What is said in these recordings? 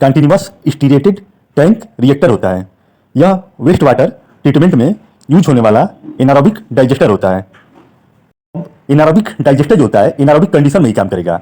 Continuous स्टीरेटेड tank reactor होता है। यह वेस्ट वाटर ट्रीटमेंट में यूज होने वाला एनारोबिक डाइजेस्टर होता है। एनारोबिक डाइजेस्टर जो होता है एनारोबिक कंडीशन में ही काम करेगा।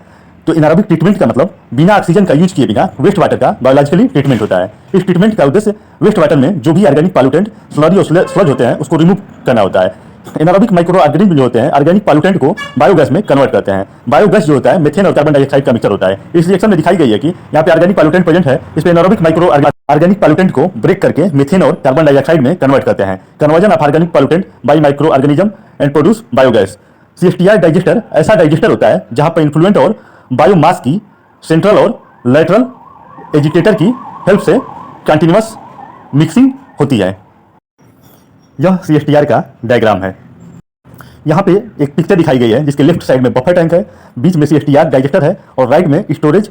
तो एनारोबिक ट्रीटमेंट का मतलब बिना ऑक्सीजन का यूज किए बिना वेस्ट वाटर का बायोलॉजिकली ट्रीटमेंट होता है। इस ट्रीटमेंट का उद्देश्य वेस्ट वाटर में जो भी ऑर्गेनिक पॉल्यूटेंट स्लरी और स्लज होते हैं उसको रिमूव करना होता है। एनारोबिक माइक्रो ऑर्गेनिज्म जो होते हैं ऑर्गेनिक पॉल्यूटेंट को बायोगैस में कन्वर्ट करते हैं। बायोगैस जो होता है मीथेन और कार्बन डाइऑक्साइड का मिक्सचर होता है। इस रिएक्शन में दिखाई गई है कि यहाँ पे ऑर्गेनिक पॉल्यूटेंट प्रेजेंट है। इस पे एनारोबिक माइक्रो ऑर्गेनिक पॉल्यूटेंट को ब्रेक करके मीथेन और कार्बन डाइऑक्साइड में कन्वर्ट करते हैं। Conversion of organic pollutant by microorganism and produce biogas. CSTR digester ऐसा डाइजेस्टर होता है जहां पर इन्फ्लुएंट और बायोमास की सेंट्रल और लेटरल एजिटेटर की हेल्प से कंटिन्यूअस मिक्सिंग होती है। यह सीएसटीआर का डायग्राम है। यहाँ पे एक पिक्चर दिखाई गई है जिसके लेफ्ट साइड में बफर टैंक है, बीच में सीएसटीआर डाइजेस्टर है और राइट में स्टोरेज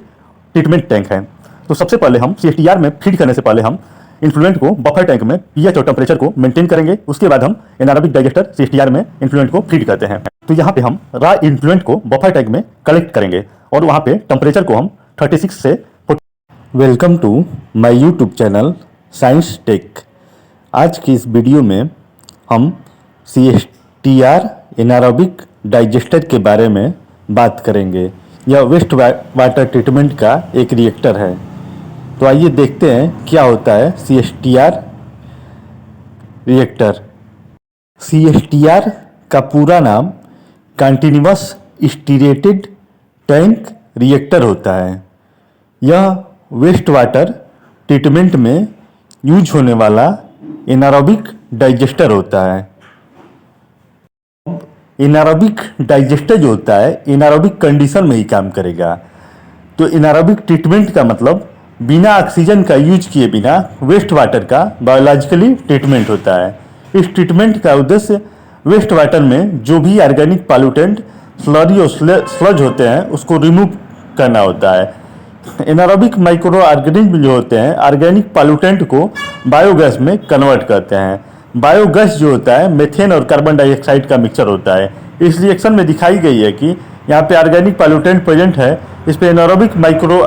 ट्रीटमेंट टैंक है। तो सबसे पहले हम सीएसटीआर में फीड करने से पहले हम इन्फ्लुएंट को बफर टैंक में पीएच और टेम्परेचर को मेंटेन करेंगे। उसके बाद हम एनारोबिक डाइजेस्टर सीएसटीआर में इन्फ्लुएंट को फीड करते हैं। तो यहाँ पे हम रा इन्फ्लुएंट को बफर टैंक में कलेक्ट करेंगे और वहाँ पे टेम्परेचर को हम 36 से 40। Welcome to my YouTube channel science tech. आज की इस वीडियो में हम सीएसटीआर एनारोबिक डाइजेस्टर के बारे में बात करेंगे। यह वेस्ट वाटर ट्रीटमेंट का एक रिएक्टर है। तो आइए देखते हैं क्या होता है सीएसटीआर रिएक्टर। सीएसटीआर का पूरा नाम कंटिन्यूअस स्टीरेटेड टैंक रिएक्टर होता है। यह वेस्ट वाटर ट्रीटमेंट में यूज होने वाला एनारोबिक डाइजेस्टर होता है। एनारोबिक डाइजेस्टर जो होता है एनारोबिक कंडीशन में ही काम करेगा। तो एनारोबिक ट्रीटमेंट का मतलब बिना ऑक्सीजन का यूज किए बिना वेस्ट वाटर का बायोलॉजिकली ट्रीटमेंट होता है। इस ट्रीटमेंट का उद्देश्य वेस्ट वाटर में जो भी ऑर्गेनिक पॉल्यूटेंट स्लरी और स्लज होते हैं उसको रिमूव करना होता है। एनारोबिक माइक्रो ऑर्गेनिज्म जो होते हैं ऑर्गेनिक पॉल्यूटेंट को बायोगैस में कन्वर्ट करते हैं। बायोगैस जो होता है मीथेन और कार्बन डाइऑक्साइड का मिक्सचर होता है। इस रिएक्शन में दिखाई गई है कि यहाँ पे ऑर्गेनिक पॉल्यूटेंट प्रेजेंट है। इस पे एनारोबिक माइक्रो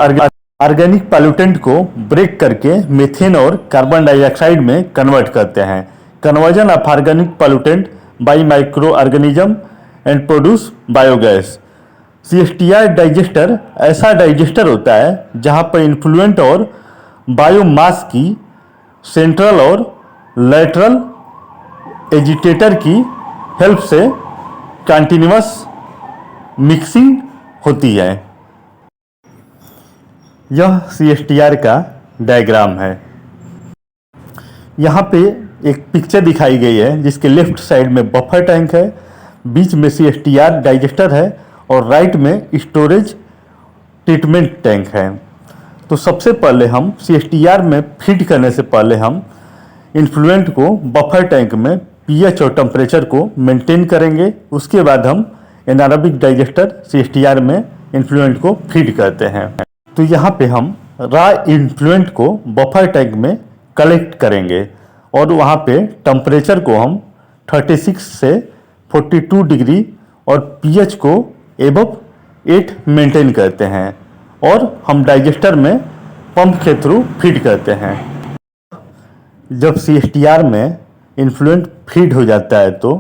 ऑर्गेनिक पॉल्यूटेंट को ब्रेक करके मीथेन और कार्बन डाइऑक्साइड में कन्वर्ट करते हैं। Conversion of organic pollutant by microorganism and produce biogas. CSTR digester ऐसा डाइजेस्टर होता है जहाँ पर इन्फ्लुएंट और बायोमास की सेंट्रल और लेटरल एजिटेटर की हेल्प से कंटिन्यूअस मिक्सिंग होती है। यह सीएसटीआर का डायग्राम है। यहाँ पे एक पिक्चर दिखाई गई है जिसके लेफ्ट साइड में बफर टैंक है, बीच में सीएसटीआर डाइजेस्टर है और राइट में स्टोरेज ट्रीटमेंट टैंक है। तो सबसे पहले हम सीएसटीआर में फीड करने से पहले हम इन्फ्लुएंट को बफर टैंक में पीएच और टेम्परेचर को मेंटेन करेंगे। उसके बाद हम एनारोबिक डाइजेस्टर सीएसटीआर में इन्फ्लुएंट को फीड करते हैं। तो यहाँ पे हम रा इन्फ्लुएंट को बफर टैंक में कलेक्ट करेंगे और वहाँ पे टेम्परेचर को हम 36 से 42 डिग्री और पीएच को एबव 8 मेंटेन करते हैं और हम डाइजेस्टर में पंप के थ्रू फीड करते हैं। जब सीएसटीआर में इन्फ्लुएंट फीड हो जाता है तो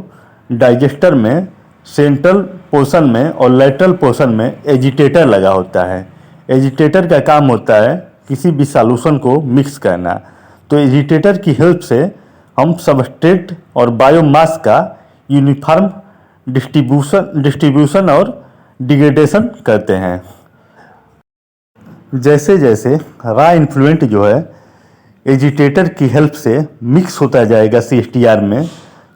डाइजेस्टर में सेंट्रल पोर्शन में और लेटरल पोर्शन में एजिटेटर लगा होता है। एजिटेटर का काम होता है किसी भी सॉल्यूशन को मिक्स करना। तो एजिटेटर की हेल्प से हम सबस्ट्रेट और बायोमास का यूनिफॉर्म डिस्ट्रीब्यूशन और डिग्रेडेशन करते हैं। जैसे जैसे रा इन्फ्लुएंट जो है एजिटेटर की हेल्प से मिक्स होता जाएगा सीएसटीआर में,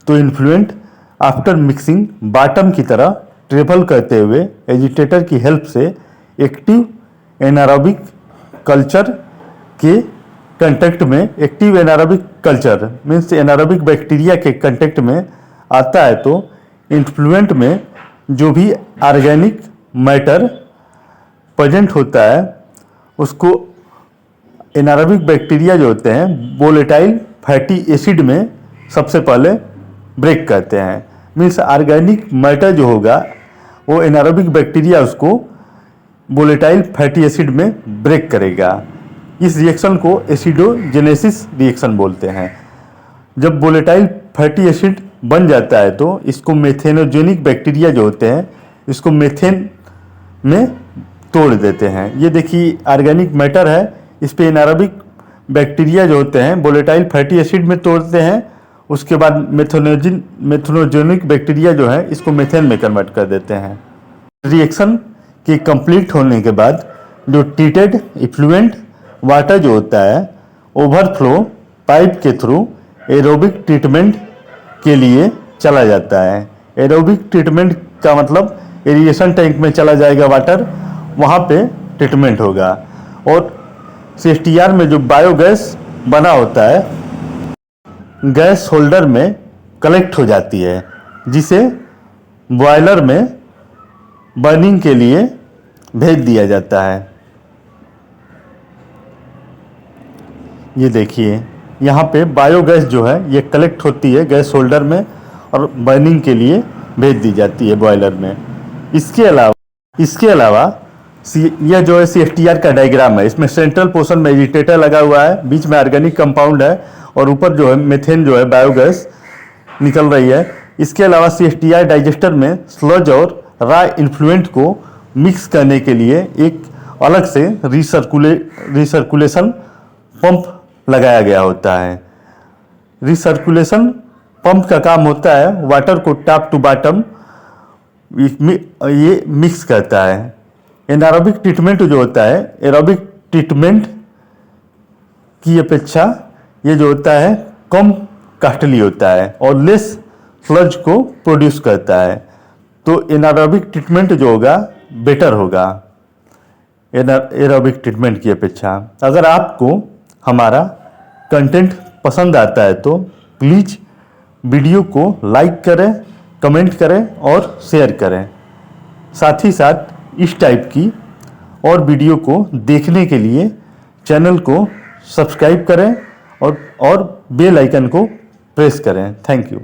तो इन्फ्लुएंट आफ्टर मिक्सिंग बॉटम की तरह ट्रेवल करते हुए एजिटेटर की हेल्प से एक्टिव एनारोबिक कल्चर के कंटेक्ट में, active anaerobic culture means anaerobic bacteria के कंटेक्ट में आता है। तो इन्फ्लुएंट में जो भी ऑर्गेनिक मैटर प्रेजेंट होता है उसको एनारोबिक बैक्टीरिया जो होते हैं वोलेटाइल फैटी एसिड में सबसे पहले ब्रेक करते हैं। मीन्स ऑर्गेनिक मैटर जो होगा वो एनारोबिक बैक्टीरिया उसको वोलेटाइल फैटी एसिड में ब्रेक करेगा। इस रिएक्शन को एसिडोजेनेसिस रिएक्शन बोलते हैं। जब वोलेटाइल फैटी एसिड बन जाता है तो इसको मेथेनोजेनिक बैक्टीरिया जो होते हैं इसको मेथेन में तोड़ देते हैं। ये देखिए ऑर्गेनिक मैटर है, इस पे एनारोबिक बैक्टीरिया जो होते हैं वोलेटाइल फैटी एसिड में तोड़ते हैं, उसके बाद मेथेनोजेनिक बैक्टीरिया जो है इसको मेथेन में कन्वर्ट कर देते हैं। रिएक्शन के कंप्लीट होने के बाद जो ट्रीटेड इफ्लुएंट वाटर जो होता है ओवरफ्लो पाइप के थ्रू एरोबिक ट्रीटमेंट के लिए चला जाता है। एरोबिक ट्रीटमेंट का मतलब एरिएशन टैंक में चला जाएगा वाटर, वहाँ पे ट्रीटमेंट होगा। और CSTR में जो बायोगैस बना होता है गैस होल्डर में कलेक्ट हो जाती है, जिसे बॉयलर में बर्निंग के लिए भेज दिया जाता है। ये देखिए यहाँ पे बायोगैस जो है ये कलेक्ट होती है गैस होल्डर में और बर्निंग के लिए भेज दी जाती है बॉयलर में। इसके अलावा यह जो है CSTR का डायग्राम है, इसमें सेंट्रल पोर्शन में एजिटेटर लगा हुआ है, बीच में ऑर्गेनिक कंपाउंड है और ऊपर जो है मेथेन जो है बायोगैस निकल रही है। इसके अलावा CSTR डाइजेस्टर में स्लज और रा इन्फ्लुएंट को मिक्स करने के लिए एक अलग से रिसर्कुलेशन पंप लगाया गया होता है। रिसर्कुलेशन पंप का काम होता है वाटर को टॉप टू बॉटम ये मिक्स करता है। एनारोबिक ट्रीटमेंट जो होता है एरोबिक ट्रीटमेंट की अपेक्षा ये जो होता है कम कॉस्टली होता है और लेस स्लज को प्रोड्यूस करता है। तो एनारोबिक ट्रीटमेंट जो होगा बेटर होगा एरोबिक ट्रीटमेंट की अपेक्षा। अगर आपको हमारा कंटेंट पसंद आता है तो प्लीज़ वीडियो को लाइक करें, कमेंट करें और शेयर करें। साथ ही साथ इस टाइप की और वीडियो को देखने के लिए चैनल को सब्सक्राइब करें और बेल आइकन को प्रेस करें। Thank you.